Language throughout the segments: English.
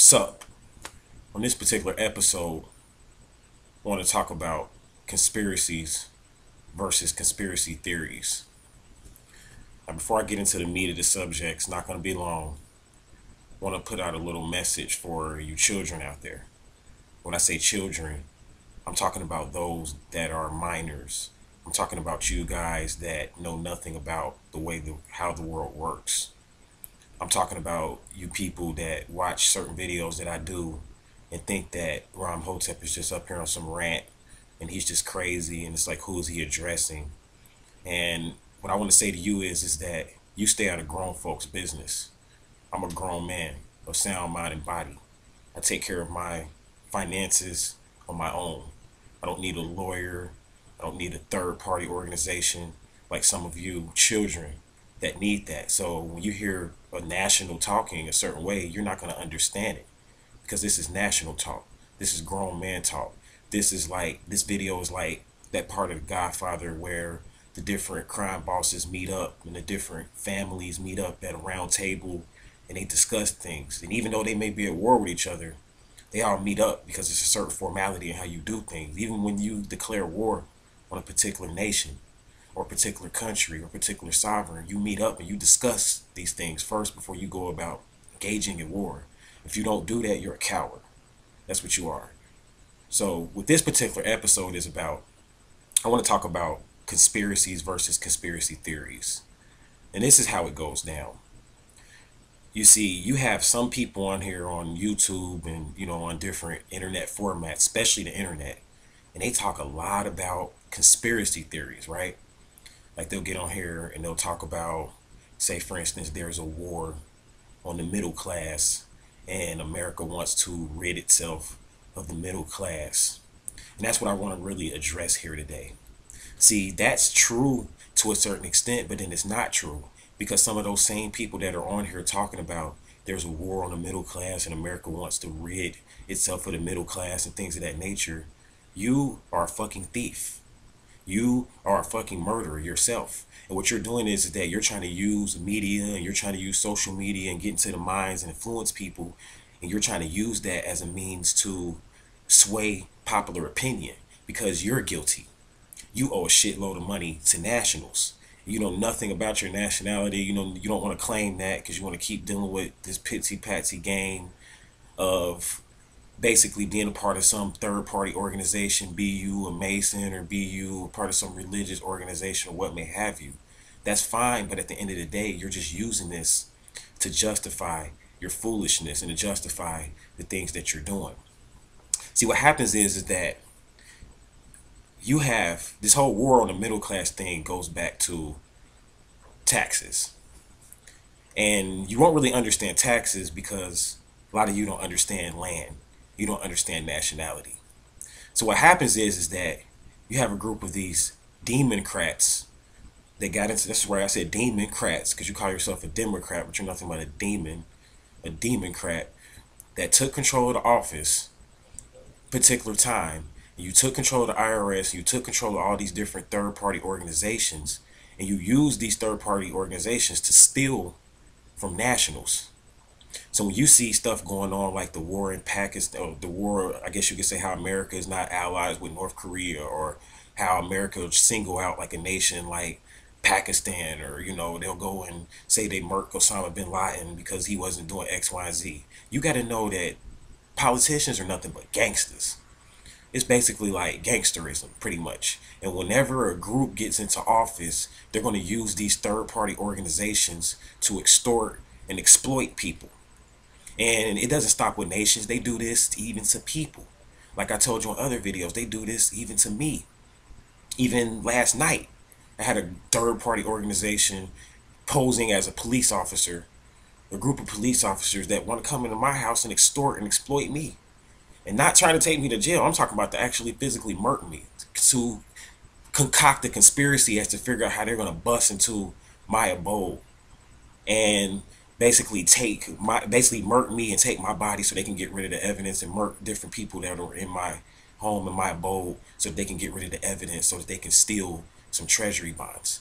Sup? On this particular episode, I want to talk about conspiracies versus conspiracy theories. Now, before I get into the meat of the subject, it's not going to be long. I want to put out a little message for you children out there. When I say children, I'm talking about those that are minors. I'm talking about you guys that know nothing about how the world works. I'm talking about you people that watch certain videos that I do and think that Ram Hotep is just up here on some rant and he's just crazy and it's like, who is he addressing? And what I want to say to you is that you stay out of grown folks' business. I'm a grown man of sound mind and body. I take care of my finances on my own. I don't need a lawyer. I don't need a third party organization like some of you children that need that. So when you hear a national talking a certain way, you're not going to understand it because this is national talk. This is grown man talk. This video is like that part of The Godfather where the different crime bosses meet up and the different families meet up at a round table and they discuss things. And even though they may be at war with each other, they all meet up because it's a certain formality in how you do things. Even when you declare war on a particular nation or a particular country or a particular sovereign, you meet up and you discuss these things first before you go about engaging in war. If you don't do that, you're a coward. That's what you are. So what this particular episode is about, I want to talk about conspiracies versus conspiracy theories. And this is how it goes down. You see, you have some people on here on YouTube and, on different internet formats, especially the internet, and they talk a lot about conspiracy theories, right? Like they'll get on here and they'll talk about, say, for instance, there's a war on the middle class and America wants to rid itself of the middle class. And that's what I want to really address here today. See, that's true to a certain extent, but then it's not true because some of those same people that are on here talking about there's a war on the middle class and America wants to rid itself of the middle class and things of that nature, you are a fucking thief. You are a fucking murderer yourself. And what you're doing is that you're trying to use media and you're trying to use social media and get into the minds and influence people. And you're trying to use that as a means to sway popular opinion because you're guilty. You owe a shitload of money to nationals. You know nothing about your nationality. You don't want to claim that because you want to keep dealing with this pitsy-patsy game of basically being a part of some third-party organization, be you a Mason or be you a part of some religious organization or what may have you. That's fine, but at the end of the day, you're just using this to justify your foolishness and to justify the things that you're doing. See, what happens is that you have this whole war on the middle class thing goes back to taxes. And you won't really understand taxes because a lot of you don't understand land. You don't understand nationality. So what happens is that you have a group of these democrats that got into, this is why I said democrats, because you call yourself a Democrat, but you're nothing but a democrat that took control of the office particular time. You took control of the IRS, you took control of all these different third-party organizations, and you used these third-party organizations to steal from nationals. So when you see stuff going on like the war in Pakistan, or the war, I guess you could say how America is not allies with North Korea, or how America will single out like a nation like Pakistan, or, they'll go and say they murked Osama bin Laden because he wasn't doing X, Y, and Z. You got to know that politicians are nothing but gangsters. It's basically like gangsterism, pretty much. And whenever a group gets into office, they're going to use these third-party organizations to extort and exploit people. And it doesn't stop with nations. They do this even to people. Like I told you in other videos, they do this even to me. Even last night, I had a third-party organization posing as a police officer, a group of police officers that want to come into my house and extort and exploit me. And not trying to take me to jail. I'm talking about to actually physically murder me. To concoct a conspiracy as to figure out how they're going to bust into my abode. And basically murder me and take my body so they can get rid of the evidence and murder different people that are in my home and my abode so that they can get rid of the evidence so that they can steal some treasury bonds.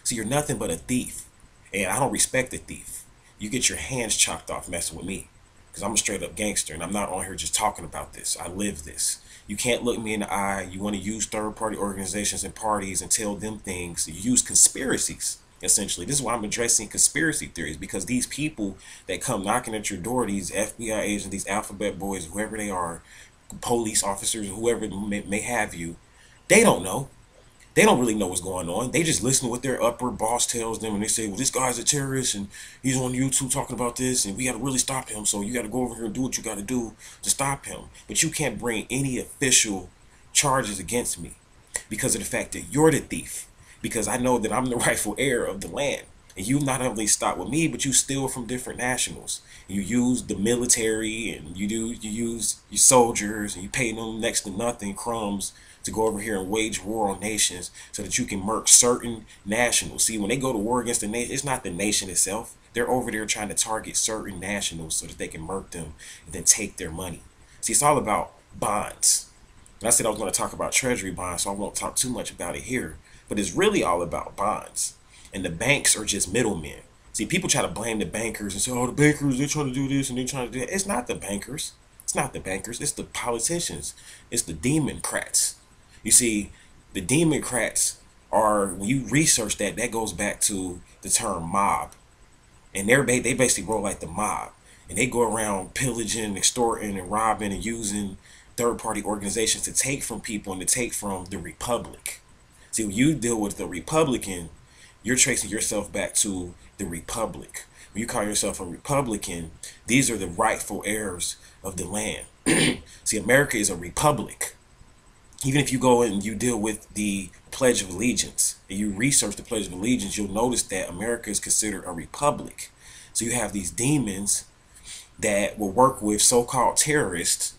So you're nothing but a thief. And I don't respect a thief. You get your hands chopped off messing with me. because I'm a straight up gangster and I'm not on here just talking about this. I live this. You can't look me in the eye. You want to use third party organizations and parties and tell them things. You use conspiracies, essentially. This is why I'm addressing conspiracy theories, because these people that come knocking at your door, these FBI agents, these alphabet boys, whoever they are, police officers, whoever may have you, they don't know. They don't really know what's going on. They just listen to what their upper boss tells them, and they say, well, this guy's a terrorist and he's on YouTube talking about this and we got to really stop him. So you got to go over here and do what you got to do to stop him. But you can't bring any official charges against me because of the fact that you're the thief. Because I know that I'm the rightful heir of the land. And you not only stop with me, but you steal from different nationals. You use the military and you use your soldiers and you pay them next to nothing, crumbs, to go over here and wage war on nations so that you can murk certain nationals. See, when they go to war against the nation, it's not the nation itself. They're over there trying to target certain nationals so that they can murk them and then take their money. See, it's all about bonds. And I said I was going to talk about treasury bonds, so I won't talk too much about it here. But it's really all about bonds. And the banks are just middlemen. See, people try to blame the bankers and say, oh, the bankers, they're trying to do this and they're trying to do that. It's not the bankers. It's not the bankers. It's the politicians. It's the Democrats. You see, the Democrats are, when you research that, that goes back to the term mob. And they basically roll like the mob. And they go around pillaging, extorting, and robbing and using third-party organizations to take from people and to take from the Republic. See, when you deal with the Republican, you're tracing yourself back to the Republic. When you call yourself a Republican, these are the rightful heirs of the land. See, America is a republic. Even if you go and you deal with the Pledge of Allegiance and you research the Pledge of Allegiance, you'll notice that America is considered a republic. So you have these demons that will work with so-called terrorists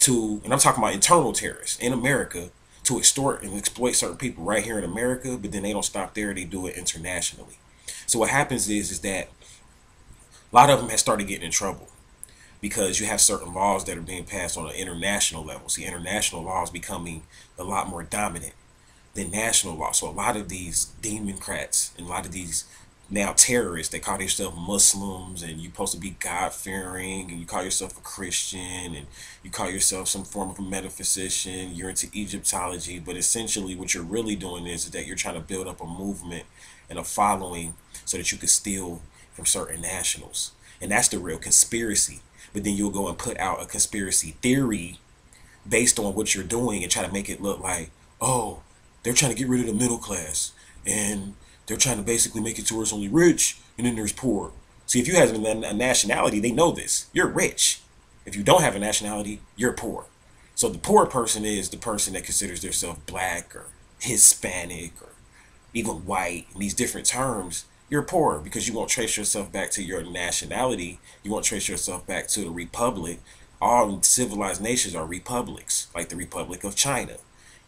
to, and I'm talking about internal terrorists in America, to extort and exploit certain people right here in America, but then they don't stop there, they do it internationally. So what happens is that a lot of them have started getting in trouble because you have certain laws that are being passed on an international level. See, international law is becoming a lot more dominant than national law. So a lot of these Democrats and a lot of these now terrorists, they call themselves Muslims, and you're supposed to be God-fearing, and you call yourself a Christian, and you call yourself some form of a metaphysician, you're into Egyptology, but essentially what you're really doing is that you're trying to build up a movement and a following so that you can steal from certain nationals. And that's the real conspiracy. But then you'll go and put out a conspiracy theory based on what you're doing and try to make it look like, oh, they're trying to get rid of the middle class, and they're trying to basically make it to where it's only rich and then there's poor. See, if you have a nationality, they know this. You're rich. If you don't have a nationality, you're poor. So the poor person is the person that considers themselves black or Hispanic or even white. In these different terms, you're poor because you won't trace yourself back to your nationality. You won't trace yourself back to the republic. All civilized nations are republics, like the Republic of China.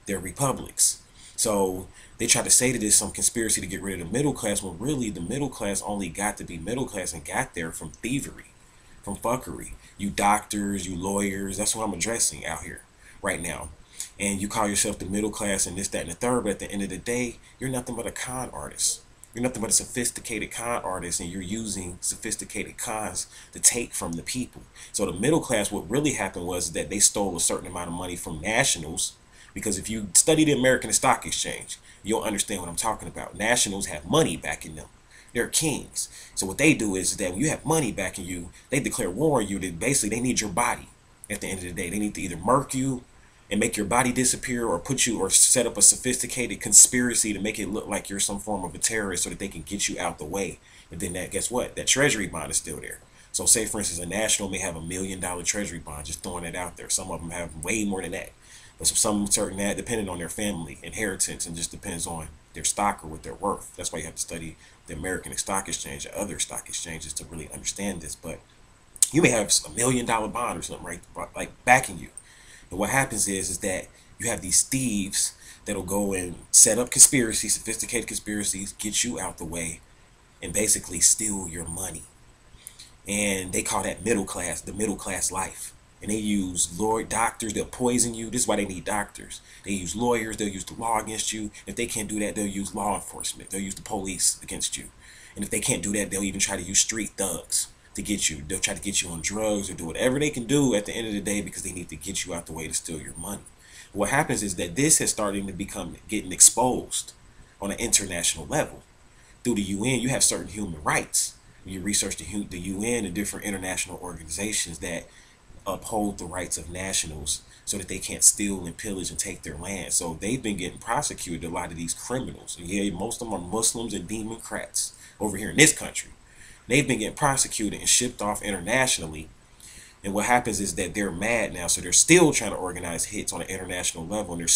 They're republics. So they try to say that there's some conspiracy to get rid of the middle class, when really the middle class only got to be middle class and got there from thievery, from fuckery. You doctors, you lawyers, that's what I'm addressing out here right now. And you call yourself the middle class and this, that, and the third, but at the end of the day, you're nothing but a con artist. You're nothing but a sophisticated con artist, and you're using sophisticated cons to take from the people. So the middle class, what really happened was that they stole a certain amount of money from nationals. Because if you study the American Stock Exchange, you'll understand what I'm talking about. Nationals have money backing them. They're kings. So what they do is that when you have money backing you, they declare war on you. That basically they need your body. At the end of the day, they need to either murk you and make your body disappear, or put you, or set up a sophisticated conspiracy to make it look like you're some form of a terrorist so that they can get you out the way. And then that, guess what? That treasury bond is still there. So say, for instance, a national may have $1 million treasury bond, just throwing it out there. Some of them have way more than that. But some certain that, depending on their family inheritance, and just depends on their stock or what they're worth. That's why you have to study the American Stock Exchange and other stock exchanges to really understand this. But you may have $1 million bond or something, right, like backing you. And what happens is that you have these thieves that'll go and set up conspiracies, sophisticated conspiracies, get you out the way, and basically steal your money. And they call that middle class, the middle class life. And they use doctors, they'll poison you. This is why they need doctors. They use lawyers, they'll use the law against you. If they can't do that, they'll use law enforcement. They'll use the police against you. And if they can't do that, they'll even try to use street thugs to get you. They'll try to get you on drugs or do whatever they can do at the end of the day because they need to get you out the way to steal your money. What happens is that this is starting to become getting exposed on an international level. Through the UN, you have certain human rights. You research the UN and different international organizations that uphold the rights of nationals so that they can't steal and pillage and take their land. So they've been getting prosecuted, a lot of these criminals. And yeah, most of them are Muslims and Democrats over here in this country. They've been getting prosecuted and shipped off internationally. And what happens is that they're mad now, so they're still trying to organize hits on an international level, and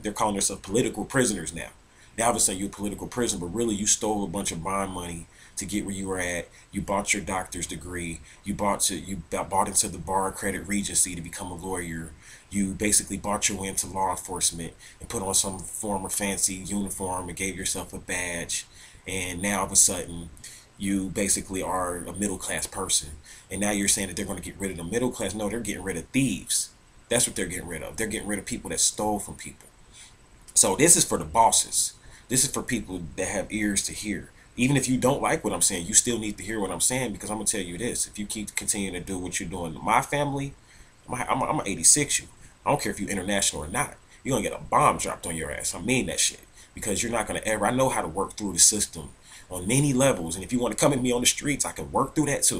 they're calling themselves political prisoners now. Now all of a sudden you're a political prisoner, but really you stole a bunch of bond money to get where you were at. You bought your doctor's degree. You bought into the bar credit regency to become a lawyer. You basically bought your way into law enforcement and put on some form of fancy uniform and gave yourself a badge. And now all of a sudden you basically are a middle class person. And now you're saying that they're going to get rid of the middle class. No, they're getting rid of thieves. That's what they're getting rid of. They're getting rid of people that stole from people. So this is for the bosses. This is for people that have ears to hear. Even if you don't like what I'm saying, you still need to hear what I'm saying, because I'm going to tell you this. If you keep continuing to do what you're doing to my family, I'm going to 86 you. I don't care if you're international or not. You're going to get a bomb dropped on your ass. I mean that shit. Because you're not going to ever... I know how to work through the system on many levels. And if you want to come at me on the streets, I can work through that too.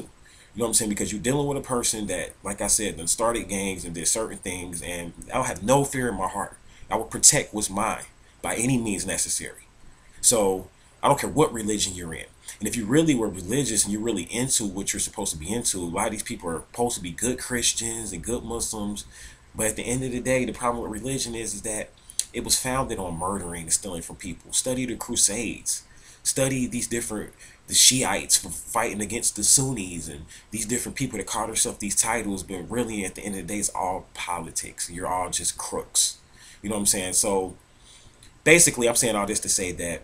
You know what I'm saying? Because you're dealing with a person that, like I said, done started gangs and did certain things. And I don't have no fear in my heart. I will protect what's mine by any means necessary. So I don't care what religion you're in. And if you really were religious and you're really into what you're supposed to be into, a lot of these people are supposed to be good Christians and good Muslims. But at the end of the day, the problem with religion is that it was founded on murdering and stealing from people. Study the Crusades. Study the Shiites for fighting against the Sunnis, and these different people that call themselves these titles, but really at the end of the day, it's all politics. You're all just crooks. You know what I'm saying? So basically, I'm saying all this to say that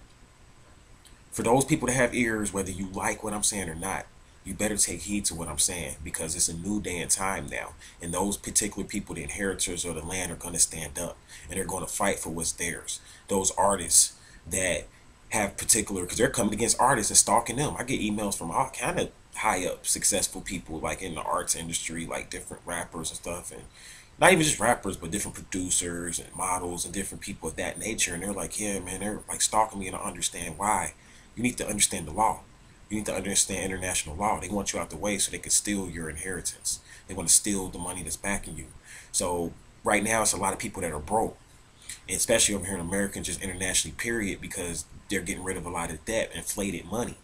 for those people that have ears, whether you like what I'm saying or not, you better take heed to what I'm saying, because it's a new day and time now. And those particular people, the inheritors of the land, are going to stand up and they're going to fight for what's theirs. Those artists that have particular, because they're coming against artists and stalking them. I get emails from all kind of high up successful people, like in the arts industry, like different rappers and stuff, and not even just rappers, but different producers and models and different people of that nature. And they're like, yeah, man, they're like stalking me, and I understand why. You need to understand the law. You need to understand international law. They want you out the way so they can steal your inheritance. They want to steal the money that's backing you. So right now, it's a lot of people that are broke, and especially over here in America, just internationally, period, because they're getting rid of a lot of debt, inflated money.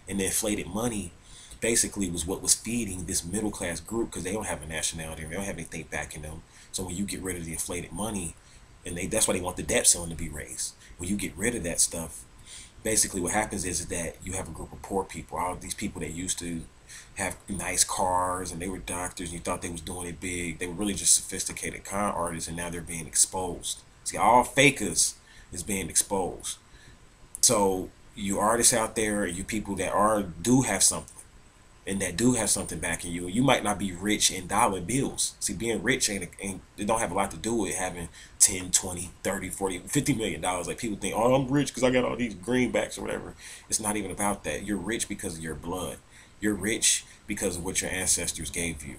And the inflated money basically was what was feeding this middle class group, because they don't have a nationality, they don't have anything backing them. So when you get rid of the inflated money, and that's why they want the debt ceiling to be raised. When you get rid of that stuff, basically what happens is that you have a group of poor people, all of these people that used to have nice cars and they were doctors and you thought they was doing it big. They were really just sophisticated con artists, and now they're being exposed. See, all fakers is being exposed. So you artists out there, you people that do have something, and that do have something backing you. You might not be rich in dollar bills. See, being rich ain't it don't have a lot to do with having 10, 20, 30, 40, $50 million. Like people think, oh, I'm rich because I got all these greenbacks or whatever. It's not even about that. You're rich because of your blood. You're rich because of what your ancestors gave you.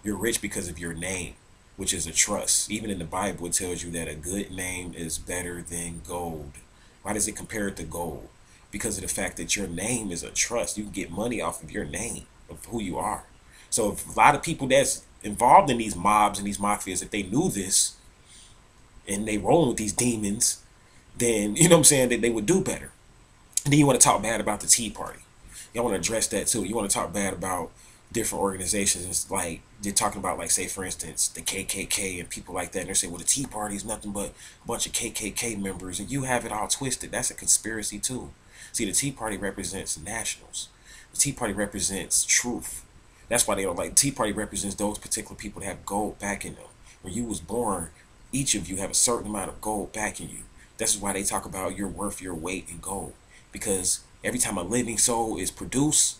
You're rich because of your name, which is a trust. Even in the Bible, it tells you that a good name is better than gold. Why does it compare it to gold? Because of the fact that your name is a trust. You can get money off of your name, of who you are. So if a lot of people that's involved in these mobs and these mafias, if they knew this and they rolling with these demons, then, you know what I'm saying, that they would do better. And then you want to talk bad about the Tea Party. Y'all want to address that too. You want to talk bad about different organizations. It's like they're talking about, like, say for instance, the KKK and people like that, and they say, well, the Tea Party is nothing but a bunch of KKK members, and you have it all twisted. That's a conspiracy too. See, the Tea Party represents nationals. The Tea Party represents truth. That's why they don't like. The Tea Party represents those particular people that have gold backing them. When you was born, each of you have a certain amount of gold backing you. This is why they talk about you're worth your weight in gold. Because every time a living soul is produced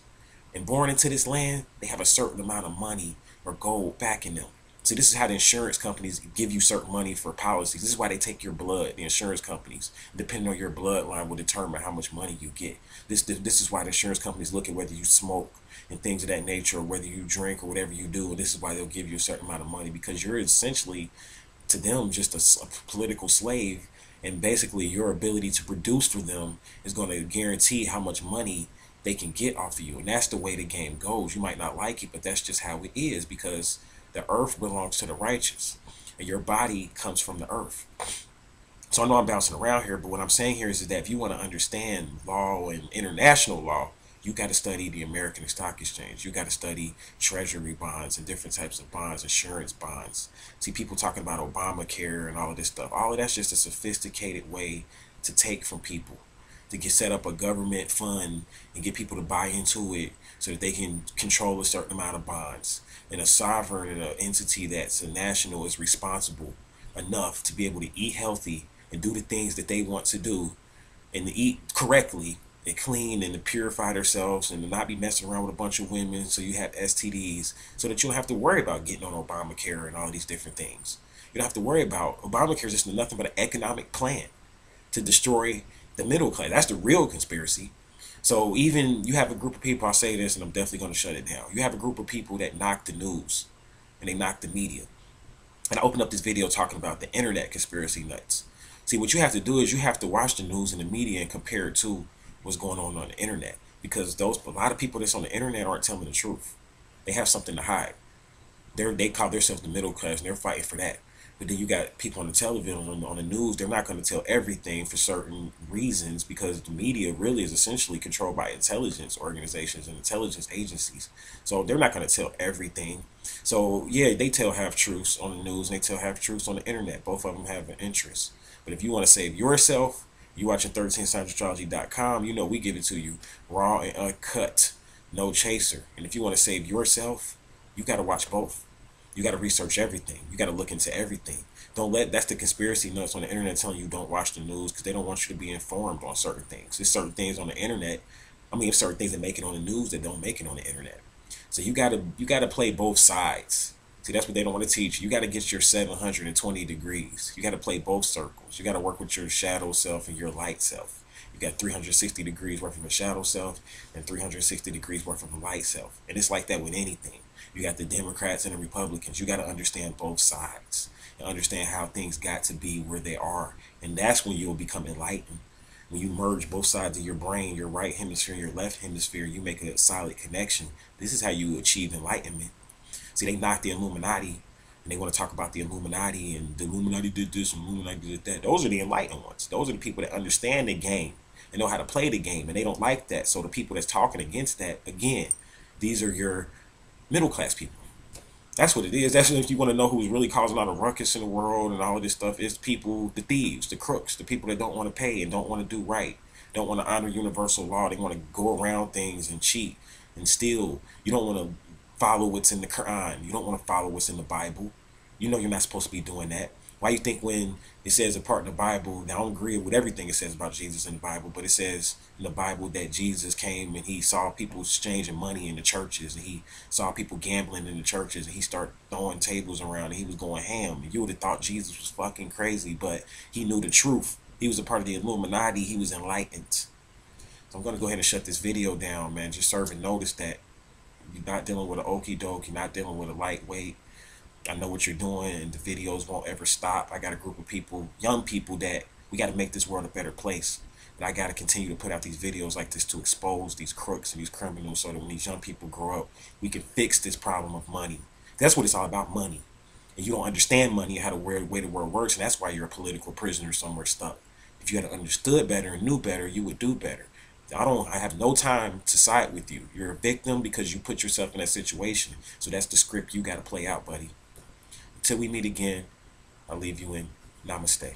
and born into this land, they have a certain amount of money or gold backing them. See, this is how the insurance companies give you certain money for policies. This is why they take your blood. The insurance companies, depending on your bloodline, will determine how much money you get. This is why the insurance companies look at whether you smoke and things of that nature, or whether you drink or whatever you do. And this is why they'll give you a certain amount of money, because you're essentially, to them, just a political slave. And basically, your ability to produce for them is going to guarantee how much money they can get off of you. And that's the way the game goes. You might not like it, but that's just how it is, because the earth belongs to the righteous, and your body comes from the earth. So I know I'm bouncing around here, but what I'm saying here is that if you want to understand law and international law, you got to study the American Stock Exchange. You got to study treasury bonds and different types of bonds, insurance bonds. See, people talking about Obamacare and all of this stuff. All of that's just a sophisticated way to take from people, to get set up a government fund and get people to buy into it so that they can control a certain amount of bonds. And a sovereign and an entity that's a national is responsible enough to be able to eat healthy and do the things that they want to do, and to eat correctly and clean and to purify themselves and to not be messing around with a bunch of women so you have STDs, so that you don't have to worry about getting on Obamacare and all these different things. You don't have to worry about Obamacare. Is just nothing but an economic plan to destroy the middle class. That's the real conspiracy. So even you have a group of people, I'll say this and I'm definitely going to shut it down. You have a group of people that knock the news and they knock the media. And I opened up this video talking about the internet conspiracy nuts. See, what you have to do is you have to watch the news and the media and compare it to what's going on the internet. Because a lot of people that's on the internet aren't telling the truth. They have something to hide. They call themselves the middle class and they're fighting for that. But then you got people on the television, on the news, they're not going to tell everything for certain reasons, because the media really is essentially controlled by intelligence organizations and intelligence agencies. So they're not going to tell everything. So yeah, they tell half-truths on the news and they tell half-truths on the internet. Both of them have an interest. But if you want to save yourself, you watching 13centrastrology.com, you know we give it to you raw and uncut, no chaser. And if you want to save yourself, you got to watch both. You got to research everything. You got to look into everything. That's the conspiracy nuts on the internet telling you don't watch the news, because they don't want you to be informed on certain things. There's certain things on the internet. Certain things that make it on the news that don't make it on the internet. So you got to play both sides. See, that's what they don't want to teach you. You got to get your 720 degrees. You got to play both circles. You got to work with your shadow self and your light self. You got 360 degrees worth of a shadow self and 360 degrees worth of a light self. And it's like that with anything. You got the Democrats and the Republicans. You got to understand both sides and understand how things got to be where they are. And that's when you'll become enlightened. When you merge both sides of your brain, your right hemisphere and your left hemisphere, you make a solid connection. This is how you achieve enlightenment. See, they knock the Illuminati and they want to talk about the Illuminati and the Illuminati did this and the Illuminati did that. Those are the enlightened ones. Those are the people that understand the game and know how to play the game, and they don't like that. So the people that's talking against that, again, these are your middle class people. That's what it is. That's if you want to know who's really causing all the ruckus in the world and all of this stuff. It's people, the thieves, the crooks, the people that don't want to pay and don't want to do right, don't want to honor universal law. They want to go around things and cheat and steal. You don't want to follow what's in the Quran. You don't want to follow what's in the Bible. You know you're not supposed to be doing that. Why you think when it says a part in the Bible, now I don't agree with everything it says about Jesus in the Bible, but it says in the Bible that Jesus came and he saw people exchanging money in the churches, and he saw people gambling in the churches, and he started throwing tables around and he was going ham. And you would have thought Jesus was fucking crazy, but he knew the truth. He was a part of the Illuminati. He was enlightened. So I'm going to go ahead and shut this video down, man. Just serve and notice that you're not dealing with an okie doke. You're not dealing with a lightweight. I know what you're doing, and the videos won't ever stop. I got a group of people, young people, that we got to make this world a better place. And I got to continue to put out these videos like this to expose these crooks and these criminals, so that when these young people grow up, we can fix this problem of money. That's what it's all about, money. And you don't understand money, how the way the world works, and that's why you're a political prisoner somewhere stuck. If you had understood better and knew better, you would do better. I have no time to side with you. You're a victim because you put yourself in that situation. So that's the script you got to play out, buddy. Until we meet again, I'll leave you in. Namaste.